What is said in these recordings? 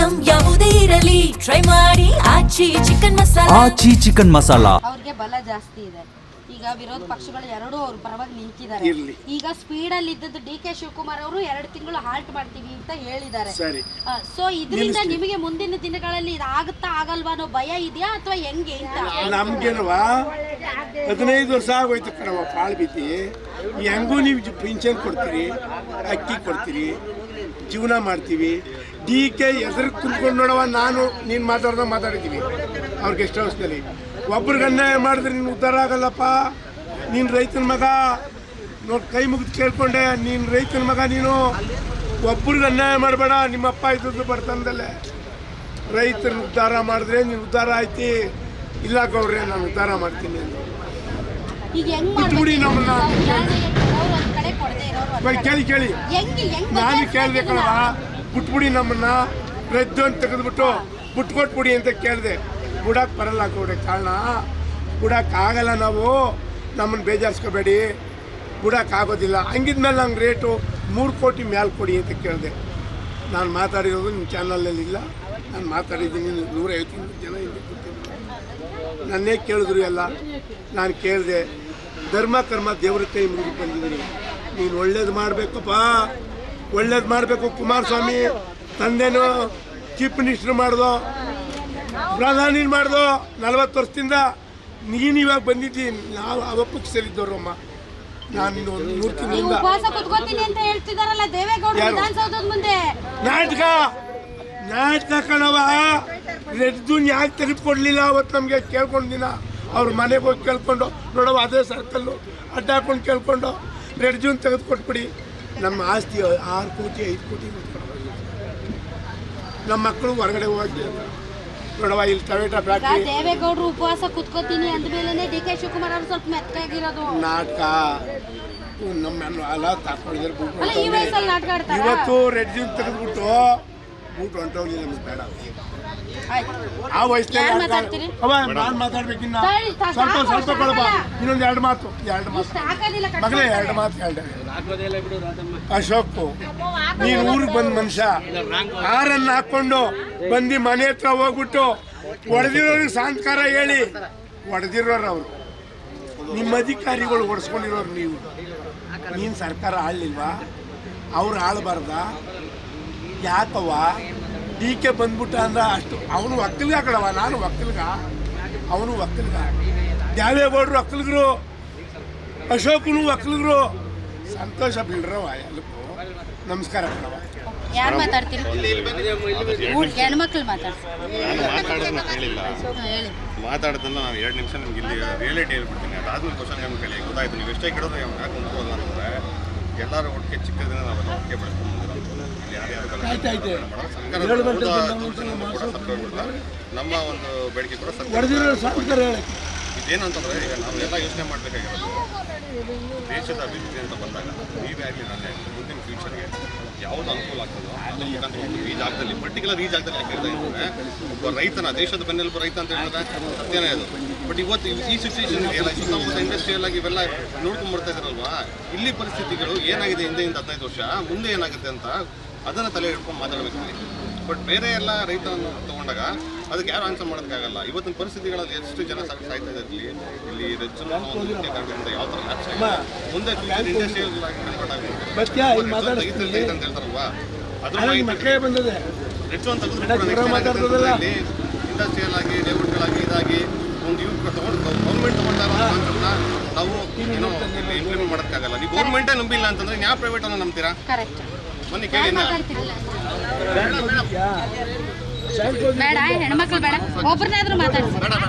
Item ಯಾವುದೇ ಇರಲಿ try ಮಾಡಿ ಆಚಿ ಚಿಕನ್ ಮಸಾಲಾ. ಅವ್ರಿಗೆ ಬಲ ಜಾಸ್ತಿ ಇದೆ. ಈಗ ವಿರೋಧ ಪಕ್ಷಗಳು ಎರಡೂ ಅವ್ರ ಪರವಾಗಿ ನಿಂತಿದ್ದಾರೆ. ಈಗ ಸ್ಪೀಡ್ ಅಲ್ಲಿ ಇದ್ದದ್ದು ಡಿ ಕೆ ಶಿವಕುಮಾರ್ ಅವರು 2 ತಿಂಗಳು ಹಾಲ್ಟ್ ಮಾಡ್ತೀವಿ ಅಂತ ಹೇಳಿದ್ದಾರೆ. ಸೊ ಇದರಿಂದ ನಿಮಗೆ ಮುಂದಿನ ದಿನಗಳಲ್ಲಿ ಇದಾಗುತ್ತಾ ಆಗಲ್ವಾ ಅನ್ನೋ ಭಯ ಇದೆಯಾ ಅಥವಾ ಹೆಂಗೆ ಅಂತ? ನಮ್ಗೇನವಾ 15 ವರ್ಷ ಆಗೋಯ್ತು ಕಣವ ಪಾಳು ಬಿದ್ದಿ. ಹೆಂಗೂ ನೀವು ಪಿಂಚನ್ ಕೊಡ್ತೀರಿ, ಅಕ್ಕಿ ಕೊಡ್ತೀರಿ, ಜೀವನ ಮಾಡ್ತೀವಿ. ಡಿ ಕೆ ಎದುರು ಕುಂತ್ಕೊಂಡು ನೋಡವ, ನಾನು ನೀನು ಮಾತಾಡಿದ್ದೀವಿ ಅವ್ರ ಗೆಸ್ಟ್ ಹೌಸ್ನಲ್ಲಿ. ಒಬ್ರಿಗೆ ಅನ್ಯಾಯ ಮಾಡಿದ್ರೆ ನೀನು ಉದ್ಧಾರ ಆಗಲ್ಲಪ್ಪ. ನೀನು ರೈತನ ಮಗ ನೋಡಿ, ಕೈ ಮುಗಿದು ಕೇಳ್ಕೊಂಡೆ, ನೀನು ರೈತನ ಮಗ, ನೀನು ಒಬ್ರಿಗೆ ಅನ್ಯಾಯ ಮಾಡಬೇಡ. ನಿಮ್ಮಪ್ಪ ಇದ್ದದ್ದು ಬರ್ತಂದಲ್ಲೇ ರೈತನ ಉದ್ಧಾರ ಮಾಡಿದ್ರೆ ನೀನು ಉದ್ಧಾರ ಆಯ್ತಿ. ಇಲ್ಲ ಗೌಡ್ರೆ, ನಾನು ಉದ್ಧಾರ ಮಾಡ್ತೀನಿ ಅಂತ ಬಿಟ್ಬಿಡಿ ನಮ್ಮನ್ನ. ಕೇಳಿ ನಾನು ಕೇಳಿದೆ ಕಣವ, ಬಿಟ್ಬಿಡಿ ನಮ್ಮನ್ನ, ರದ್ದು ಅಂತ ತೆಗೆದ್ಬಿಟ್ಟು ಬಿಟ್ಕೊಟ್ಬಿಡಿ ಅಂತ ಕೇಳಿದೆ. ಬಿಡಕ್ಕೆ ಬರಲ್ಲ ಗೌಡ್ರೆ, ಕಾರಣ ಬಿಡಕ್ಕಾಗಲ್ಲ. ನಾವು ನಮ್ಮನ್ನು ಬೇಜಾರಿಸ್ಕೋಬೇಡಿ, ಬಿಡೋಕ್ಕಾಗೋದಿಲ್ಲ. ಹಂಗಿದ್ಮೇಲೆ ನಂಗೆ ರೇಟು 3 ಕೋಟಿ ಮ್ಯಾಲೆ ಕೊಡಿ ಅಂತ ಕೇಳಿದೆ. ನಾನು ಮಾತಾಡಿರೋದು ನಿಮ್ಮ ಚಾನಲಲ್ಲಿ ಇಲ್ಲ, ನಾನು ಮಾತಾಡಿದ್ದೀನಿ. 150 ಜನ ಇಲ್ಲಿ ಕೂತಿದ್ರು, ನನ್ನೇ ಕೇಳಿದ್ರು ಎಲ್ಲ. ನಾನು ಕೇಳಿದೆ, ಧರ್ಮ ಕರ್ಮ ದೇವ್ರ ಕೈ ಮುಗಿದು ಬಂದಿದ್ದೀನಿ. ನೀನು ಒಳ್ಳೇದು ಮಾಡಬೇಕಪ್ಪ, ಒಳ್ಳೇದು ಮಾಡಬೇಕು. ಕುಮಾರಸ್ವಾಮಿ ತಂದೆನೂ ಚೀಫ್ ಮಿನಿಸ್ಟರ್ ಮಾಡ್ದೋ, ಪ್ರಧಾನಿ ಮಾಡ್ದೋ 40 ವರ್ಷದಿಂದ. ನೀನು ಇವಾಗ ಬಂದಿದ್ದೀನಿ, ನಾವು ಅವಪ್ಪಕ್ಕೆ ಸೇರಿದ್ದವ್ರಮ್ಮ. ನಾನು 3 ತಿಂಗಳಿಂದ ನಾಟಕ ಕಣವ. ರೆಡ್ ಜೂನ್ ಯಾಕೆ ತೆಗೆದುಕೊಡ್ಲಿಲ್ಲ ಅವತ್ತು ನಮಗೆ ಕೇಳ್ಕೊಂಡಿನ. ಅವ್ರ ಮನೆಗೆ ಹೋಗಿ ಕೇಳ್ಕೊಂಡು ನೋಡವ, ಅದೇ ಸರ್ಕಲ್ಲು ಅಡ್ಡ ಹಾಕೊಂಡು ಕೇಳ್ಕೊಂಡು ರೆಡ್ ಜೂನ್ ತೆಗೆದುಕೊಟ್ಬಿಡಿ. ನಮ್ಮ ಆಸ್ತಿ 6 ಕೋಟಿ 5 ಕೋಟಿ ನಮ್ಮ ಮಕ್ಕಳು ಹೊರಗಡೆ ಹೋಗಿ ನೋಡವ, ಇಲ್ಲಿ ಟೊಮೆಟೊ ಫ್ಯಾಕ್ಟ್ರಿ. ದೇವೇಗೌಡರು ಉಪವಾಸ ಕುತ್ಕೋತೀನಿ ಅಂದ್ಮೇಲೆ ಡಿ ಕೆ ಶಿವಕುಮಾರ್ ಅವರು ಸ್ವಲ್ಪ ಮೆತ್ತಗಾಗಿರೋದು ನಾಟಕ. ನಮ್ಮ ಅಲ್ಲ ತಾಕೊಂಡಿದ್ದಾರೆ. ಇವತ್ತು ರೆಡ್ ಜೂನ್ ತೆಗೆದ್ಬಿಟ್ಟು ಬೂಟ್ ಹೊಂಟೋಗ್ಲಿ, ನಮ್ಗೆ ಬೇಡ. ಆ ವಯಸ್ಸಿನಲ್ಲಿ ನಾನು ಮಾತಾಡ್ಬೇಕಿನ್ನ ಸ್ವಲ್ಪ ಕೊಡಬ. ಇನ್ನೊಂದು 2 ಮಾತು ಮಗಳೇ, 2 ಮಾತು ಹೇಳಿದೆ. ಅಶೋಕ್, ನೀನು ಊರಿಗೆ ಬಂದ ಮನುಷ್ಯ, ಹಾರನ್ನು ಹಾಕ್ಕೊಂಡು ಬಂದು ಮನೆ ಹತ್ರ ಹೋಗ್ಬಿಟ್ಟು ಹೊಡೆದಿರೋರಿಗೆ ಸಾಂತ್ಕಾರ ಹೇಳಿ ಹೊಡೆದಿರೋರು ಅವರು. ನಿಮ್ಮ ಅಧಿಕಾರಿಗಳು ಹೊಡೆಸ್ಕೊಂಡಿರೋರು ನೀವು. ನೀನು ಸರ್ಕಾರ ಆಳ್ಲಿಲ್ವಾ? ಅವ್ರು ಆಳ್ಬಾರ್ದ? ಯಾಕವ್ವ ಡಿ ಕೆ ಬಂದ್ಬಿಟ್ಟ ಅಂದ್ರೆ ಅಷ್ಟು ಅವನು ಒಕ್ಕಲ್ಗ ಕಡವ, ನಾನು ಒಕ್ಕಲ್ಗ, ಅವನು ಒಕ್ಕಲ್ಗ. ದೇವೇಗೌಡರು ಒಕ್ಕಲ್ಗರು, ಅಶೋಕನು ಒಕ್ಕಲ್ಗರು. ಸಂತೋಷ ಬೀಳ್ರವ ಎಲ್ಲಕ್ಕೂ. ನಮಸ್ಕಾರ ಕಡವ. ಯಾರು ಮಾತಾಡ್ತೀರಿ? ಹೆಣ್ಮಕ್ಳು ಮಾತಾಡೋದನ್ನ ನಾನು 2 ನಿಮಿಷ ನಿಮ್ಗೆ ಇಲ್ಲಿ ರಿಯಾಲಿಟಿ ಹೇಳ್ಬಿಡ್ತೀನಿ. ಅದಾದ್ಮೇಲೆ ಕ್ವಶನ್ ನಮ್ಗೆ ಕೇಳಿ ಗೊತ್ತಾಯ್ತು. ನೀವು ಎಷ್ಟೇ ಕೇಳೋದು ಯಾಕೆ ಅನ್ಕೋಲ್ಲ ಅಂತಂದರೆ, ಎಲ್ಲರೂ ಒಟ್ಟಿಗೆ ಚಿಕ್ಕದಿಂದ ನಾವೆಲ್ಲ ಒಟ್ಟಿಗೆ ಬೆಳೆಸ್ಕೊಂಡು ನಮ್ಮ ಒಂದು ಬೇಡಿಕೆ ಕೂಡ ಇದೇನಂತಂದ್ರೆ, ಈಗ ನಾವು ಎಲ್ಲ ಯೋಚನೆ ಮಾಡಬೇಕಾಗಿರೋದು ದೇಶದ ಅಭಿವೃದ್ಧಿ ಅಂತ ಬಂದಾಗ ನೀವೇ ಆಗಲಿ ನಾನೇ ಮುಂದಿನ ಫ್ಯೂಚರ್ಗೆ ಯಾವುದು ಅನುಕೂಲ ಆಗ್ತದೋ ಅದ್ರ ಮುಖಾಂತರ ಈ ಜಾಗದಲ್ಲಿ, ಪರ್ಟಿಕ್ಯುಲರ್ ಈ ಜಾಗದಲ್ಲಿ ಯಾಕೆ ಹೇಳ್ತಾ ಇದ್ದಾರೆ, ಒಬ್ಬ ರೈತನ, ದೇಶದ ಬೆನ್ನೆಲುಬು ರೈತ ಅಂತ ಹೇಳಿದ್ರೆ ಸತ್ಯನೇ ಅದು. ಬಟ್ ಇವತ್ತು ಈ ಸಿಚುವೇಶನ್ಗೆ ಎಲ್ಲ ಸುತ್ತಮುತ್ತ ಇಂಡಸ್ಟ್ರಿಯಲ್ ಆಗಿ ಇವೆಲ್ಲ ನೋಡ್ಕೊಂಡು ಬರ್ತಾ ಇದ್ದಾರಲ್ವಾ, ಇಲ್ಲಿ ಪರಿಸ್ಥಿತಿಗಳು ಏನಾಗಿದೆ ಹಿಂದೆಯಿಂದ 15 ವರ್ಷ ಮುಂದೆ ಏನಾಗುತ್ತೆ ಅಂತ ಅದನ್ನು ತಲೆ ಹಿಡ್ಕೊಂಡು ಮಾತಾಡಬೇಕು. ಬಟ್ ಬೇರೆ ಎಲ್ಲ ರೈತರನ್ನು ತೊಗೊಂಡಾಗ ಅದಕ್ಕೆ ಯಾರು ಆನ್ಸರ್ ಮಾಡೋದಕ್ಕಾಗಲ್ಲ. ಇವತ್ತಿನ ಪರಿಸ್ಥಿತಿಗಳಲ್ಲಿ ಎಷ್ಟು ಜನ ಸಾಯ್ತಾ ಇದ್ದಾರೆ. ಇಲ್ಲಿ ರೆಜ್ಜು ಯಾವ ಥರ ಮುಂದೆ ಇಂಡಸ್ಟ್ರಿಯಲ್ ಅಂತ ಹೇಳ್ತಾರಲ್ವಾ, ಅದ್ರ ರೆಜ್ಜು ಅಂತ ತೆಗೆದುಕೊಂಡು ಇಂಡಸ್ಟ್ರಿಯಲ್ ಆಗಿ ಲೇಔಟ್ಗಳಾಗಿ ಇದಾಗಿ ಒಂದು ಇವ್ರು ತೊಗೊಂಡು ಗೌರ್ಮೆಂಟ್ ತೊಗೊಂಡಾಗ ನಾವು ಏನೋ ಇಂಪ್ಲಿಮೆಂಟ್ ಮಾಡೋಕ್ಕಾಗಲ್ಲ. ನೀವು ಗೌರ್ಮೆಂಟೇ ನಂಬಿಲ್ಲ ಅಂತಂದ್ರೆ ಯಾವ ಪ್ರೈವೇಟನ್ನು ನಂಬ್ತೀರಾ? ಬನ್ನಿ ಕೇಳಿ. ಬೇಡ, ಹೆಣ್ಮಕ್ಳು ಬೇಡ, ಒಬ್ಬರನ್ನಾದ್ರೂ ಮಾತಾಡ್ಸಿ.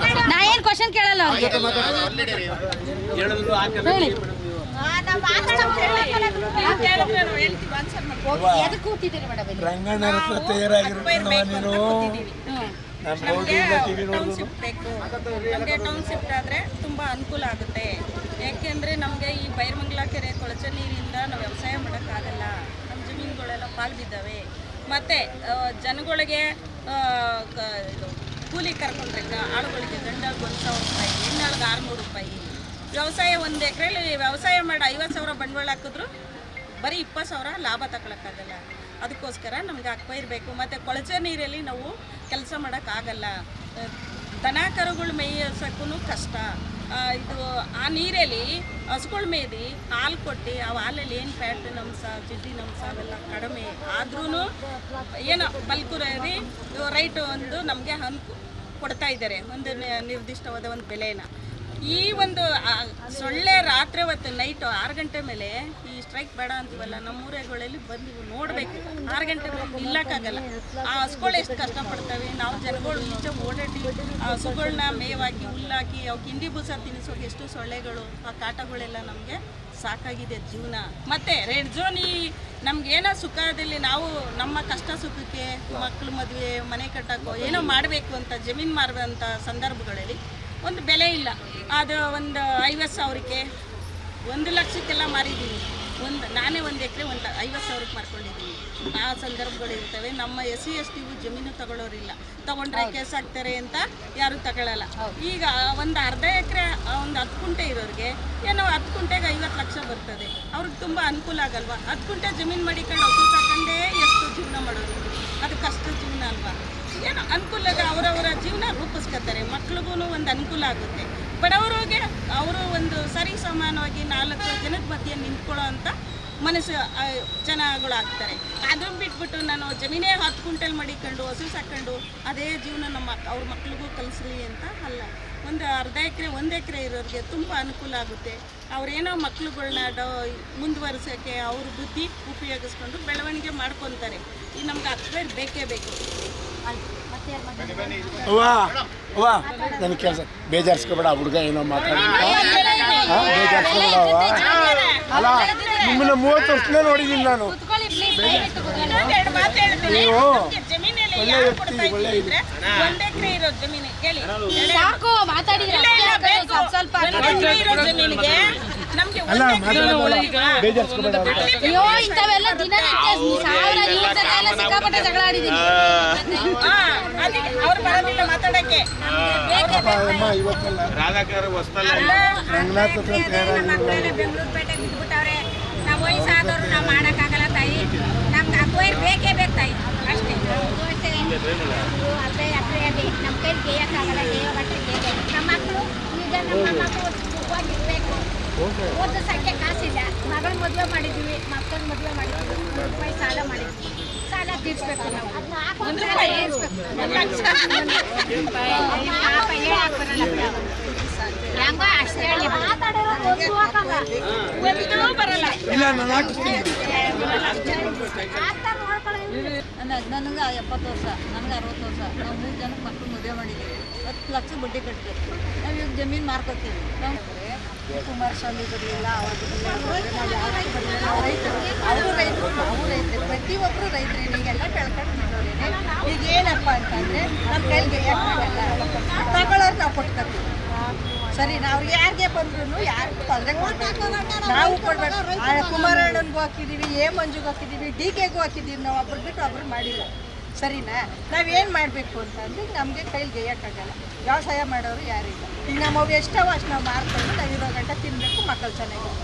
ನಾ ಏನು ಕ್ವಶನ್ ಕೇಳಲ್ಲ ಅವ್ರಿಗೆ. ಎದಕ್ಕೆ ಕೂತಿದ್ದೀರಿ ಮೇಡಮ್? ರಂಗಣ್ಣ ನಮಗೆ ಟೌನ್ಶಿಪ್ ಆದರೆ ತುಂಬ ಅನುಕೂಲ ಆಗುತ್ತೆ. ಯಾಕೆಂದರೆ ನಮಗೆ ಈ ಬೈರಮಂಗಲ ಕೆರೆ ಕೊಳಚೆ ನೀರಿಂದ ನಾವು ವ್ಯವಸಾಯ ಮಾಡೋಕ್ಕಾಗಲ್ಲ. ನಮ್ಮ ಜಮೀನುಗಳೆಲ್ಲ ಪಾಲು ಬಿದ್ದಾವೆ. ಮತ್ತು ಜನಗಳಿಗೆ ಕೂಲಿ ಕರ್ಕೊಂಡ್ರೆ ಆಳುಗಳಿಗೆ ಗಂಡಾಳಿಗೆ 1,000 ರೂಪಾಯಿ, ಹೆಣ್ಣಾಳಿಗೆ 600 ರೂಪಾಯಿ. ವ್ಯವಸಾಯ 1 ಎಕರೆಲಿ ವ್ಯವಸಾಯ ಮಾಡಿ 50,000 ಬಂಡವಾಳ ಹಾಕಿದ್ರು ಬರೀ 20,000 ಲಾಭ ತಗೊಳಕ್ಕಾಗಲ್ಲ. ಅದಕ್ಕೋಸ್ಕರ ನಮ್ಗೆ ಅಕ್ವೈರ್ ಬೇಕು. ಮತ್ತು ಕೊಳಚೆ ನೀರಲ್ಲಿ ನಾವು ಕೆಲಸ ಮಾಡೋಕ್ಕಾಗಲ್ಲ. ದನ ಕರುಗಳು ಮೇಯಿಸೋಕ್ಕೂ ಕಷ್ಟ. ಇದು ಆ ನೀರಲ್ಲಿ ಹಸುಗಳು ಮೇಯ್ದು ಹಾಲು ಕೊಟ್ಟು ಆ ಹಾಲಲ್ಲಿ ಏನು ಫ್ಯಾಟಿನ ಅಂಶ, ಜಿಡ್ಡಿನ ಅಂಶ ಅವೆಲ್ಲ ಕಡಿಮೆ ಆದ್ರೂ ಏನೋ ಬಲ್ಕುರಿ ರೈಟ್ ಒಂದು ನಮಗೆ ಕೊಡ್ತಾ ಇದ್ದಾರೆ, ಒಂದು ನಿರ್ದಿಷ್ಟವಾದ ಒಂದು ಬೆಲೆನ. ಈ ಒಂದು ಸೊಳ್ಳೆ ರಾತ್ರಿ ಹೊತ್ತು ನೈಟು 6 ಗಂಟೆ ಮೇಲೆ ಈ ಸ್ಟ್ರೈಕ್ ಬೇಡ ಅಂತೀವಲ್ಲ, ನಮ್ಮ ಊರುಗಳಲ್ಲಿ ಬಂದು ನೋಡಬೇಕು. 6 ಗಂಟೆ ಮೇಲೆ ನಿಲ್ಲಕ್ಕಾಗಲ್ಲ. ಆ ಹಸುಗಳು ಎಷ್ಟು ಕಷ್ಟಪಡ್ತವೆ. ನಾವು ಜನಗಳು ಈಚೆ ಓಡಾಡಿ ಆ ಹಸುಗಳನ್ನ ಮೇವಾಗಿ ಹುಲ್ಲಾಕಿ ಅವಕ್ಕೆ ಹಿಂಡಿ ಬೂಸ ತಿನ್ನಿಸೋಕೆ ಎಷ್ಟು ಸೊಳ್ಳೆಗಳು, ಆ ಕಾಟಗಳೆಲ್ಲ ನಮಗೆ ಸಾಕಾಗಿದೆ ಜೀವನ. ಮತ್ತು ರೆಡ್ ಝೋನ್ ನಮಗೇನೋ ಸುಖದಲ್ಲಿ ನಾವು ನಮ್ಮ ಕಷ್ಟ ಸುಖಕ್ಕೆ ಮಕ್ಕಳು ಮದುವೆ ಮನೆ ಕಟ್ಟೋಕ್ಕೋ ಏನೋ ಮಾಡಬೇಕು ಅಂತ ಜಮೀನು ಮಾರುವಂಥ ಸಂದರ್ಭಗಳಲ್ಲಿ ಒಂದು ಬೆಲೆ ಇಲ್ಲ. ಅದು ಒಂದು 50,000ಕ್ಕೆ 1 ಲಕ್ಷಕ್ಕೆಲ್ಲ ಮಾರಿದ್ದೀನಿ. ನಾನೇ 1 ಎಕರೆ 50,000ಕ್ಕೆ ಮಾರ್ಕೊಂಡಿದ್ದೀನಿ. ಆ ಸಂದರ್ಭಗಳಿರ್ತವೆ. ನಮ್ಮ SC ST ಜಮೀನು ತಗೊಳ್ಳೋರಿಲ್ಲ, ತಗೊಂಡ್ರೆ ಕೇಸ್ ಹಾಕ್ತಾರೆ ಅಂತ ಯಾರು ತಗೊಳ್ಳಲ್ಲ. ಈಗ ಒಂದು ಅರ್ಧ ಎಕರೆ ಒಂದು 10 ಕುಂಟೆ ಇರೋರಿಗೆ ಏನೋ 10 ಕುಂಟೆಗೆ 50 ಲಕ್ಷ ಬರ್ತದೆ. ಅವ್ರಿಗೆ ತುಂಬ ಅನುಕೂಲ ಆಗಲ್ವಾ? 10 ಕುಂಟೆ ಜಮೀನು ಮಾಡಿಕೊಂಡು ಹಸು ತಗೊಂಡೇ ಎಷ್ಟು ಜೀವನ ಮಾಡೋದು, ಅದು ಕಷ್ಟ ಜೀವನ ಅಲ್ವಾ? ಏನೋ ಅನುಕೂಲದ ಅವರವರ ಜೀವನ ರೂಪಿಸ್ಕೊತಾರೆ. ಮಕ್ಳಿಗೂ ಒಂದು ಅನುಕೂಲ ಆಗುತ್ತೆ. ಬಡವರಿಗೆ ಅವರು ಒಂದು ಸರಿ ಸಮಾನವಾಗಿ 4 ಜನದ ಮಧ್ಯೆ ನಿಂತ್ಕೊಳ್ಳೋ ಅಂಥ ಮನಸ್ಸು ಜನಗಳಾಗ್ತಾರೆ. ಅದನ್ನು ಬಿಟ್ಬಿಟ್ಟು ನಾನು ಜಮೀನೇ 10 ಕುಂಟಲ್ ಮಾಡಿಕೊಂಡು ಹಸು ಸಾಕೊಂಡು ಅದೇ ಜೀವನ ಅವ್ರ ಮಕ್ಳಿಗೂ ಕಲಿಸ್ರಿ ಅಂತ ಅಲ್ಲ. ಒಂದು ಅರ್ಧ ಎಕರೆ 1 ಎಕರೆ ಇರೋರಿಗೆ ತುಂಬ ಅನುಕೂಲ ಆಗುತ್ತೆ. ಅವರೇನೋ ಮಕ್ಳುಗಳ್ನ ಮುಂದುವರಿಸೋಕ್ಕೆ ಅವ್ರ ಬುದ್ಧಿ ಉಪಯೋಗಿಸ್ಕೊಂಡು ಬೆಳವಣಿಗೆ ಮಾಡ್ಕೊತಾರೆ. ಈ ನಮ್ಗೆ ಅಕ್ವೈರ್ ಬೇಕೇ ಬೇಕು. ಅವ್ವ ನನ್ನ ಕೆಲಸ ಬೇಜಾರಿಸ್ಕೊಬೇಡ. ಹುಡುಗ ಏನೋ ಬೇಜಾರಿಸ್ಕೊಬೇಡ. ಅಲ್ಲ ನಿಮ್ಮನ್ನ 30 ವರ್ಷನೇ ನೋಡಿದ್ದೀನಿ ನಾನು. ಬೆಂಗಳೂರು ಬಿಟ್ಬಿಟ್ಟವ್ರೆ. ನಾವು ವಯಸ್ಸಾದವರು ನಾವು ಮಾಡೋಕ್ಕಾಗಲ್ಲ ತಾಯಿ. ನಮ್ಗೆ ಅಕ್ವೈರ್ ಬೇಕೇ ಬೇಕು ತಾಯಿ, ಅಷ್ಟೇ. ಅರ್ಧ ಎಕರೆಯಲ್ಲಿ ನಮ್ಮ ಕೈಲಿ ಗೇಯಕ್ಕಾಗಲ್ಲ. ನಮ್ಮ ಮಕ್ಕಳು ಈಗ ನಮ್ಮ ಮಕ್ಕಳು ಓದಿರ್ಬೇಕು. ಓದ ಸಂಖ್ಯೆ ಕಾಸಿಲ್ಲ. ಮಗಳ ಮದುವೆ ಮಾಡಿದ್ವಿ, ಮಕ್ಕಳ ಮದುವೆ ಮಾಡಿದ್ವಿ. 1 ರೂಪಾಯಿ ಸಾಲ ಮಾಡಿದ್ವಿ. ಸಾಲ ತೀರಿಸ್ಬೇಕು ನಾವು. ಹೆಂಗೋ ಅಷ್ಟೇ ಹೇಳಿ ಬರಲ್ಲ. ನನಗೆ 70 ವರ್ಷ, ನನಗೆ 60 ವರ್ಷ. ನಾವು 3 ಜನಕ್ಕೆ ಮಕ್ಕಳು ಮದುವೆ ಮಾಡಿದ್ದೀವಿ. 10 ಲಕ್ಷ ಬಡ್ಡಿ ಕಟ್ತೀವಿ. ನಾವು ಈಗ ಜಮೀನು ಮಾರ್ಕೋತೀವಿ. ಕುಮಾರಸ್ವಾಮಿ ಬರಲಿಲ್ಲ, ಅವ್ರು ಬರಲಿಲ್ಲ, ನಾವು ಯಾವ ರೈತರು, ಅವರು ರೈತರು, ನಾವು ರೈತರು, ಪ್ರತಿಯೊಬ್ಬರು ರೈತರು. ಈಗೆಲ್ಲ ಬೆಳ್ಕೊಂಡು ಬಿಟ್ಟವ್ರೇನೆ. ಈಗ ಏನಪ್ಪ ಅಂತಂದರೆ ನಮ್ಮ ಕೈಗೆ ಯಾಕಾಗಲ್ಲ, ತಗೊಳ್ಳೋರು ನಾವು ಕೊಟ್ಕೊತೀವಿ. ಸರಿ, ನಾವು ಯಾರಿಗೆ ಬಂದ್ರೂ ಯಾರಿಗೂ ತೊಂದರೆ ಕೊಡಬೇಕು, ನಾವು ಕೊಡಬೇಕು. ಕುಮಾರಣ್ಣನಿಗೂ ಹಾಕಿದ್ದೀವಿ, ಮಂಜುಗೂ ಹಾಕಿದ್ದೀವಿ, DKಗೂ ಹಾಕಿದ್ದೀವಿ. ನಾವು ಒಬ್ರು ಬಿಟ್ಟು ಒಬ್ರು ಮಾಡಿಲ್ಲ. ಸರಿನಾ? ನಾವೇನು ಮಾಡಬೇಕು ಅಂತಂದ್ರೆ ನಮಗೆ ಕೈಲಿ ಗೈಯಕ್ಕಾಗಲ್ಲ. ವ್ಯವಸಾಯ ಮಾಡೋರು ಯಾರಿಲ್ಲ. ಈಗ ನಮ್ಮವು ಎಷ್ಟವ ಅಷ್ಟು ನಾವು ಮಾರ್ಕೊಂಡು ನಾವು ಇರೋ ಗಂಟೆ ತಿನ್ನಬೇಕು, ಮಕ್ಕಳು ಚೆನ್ನಾಗಿ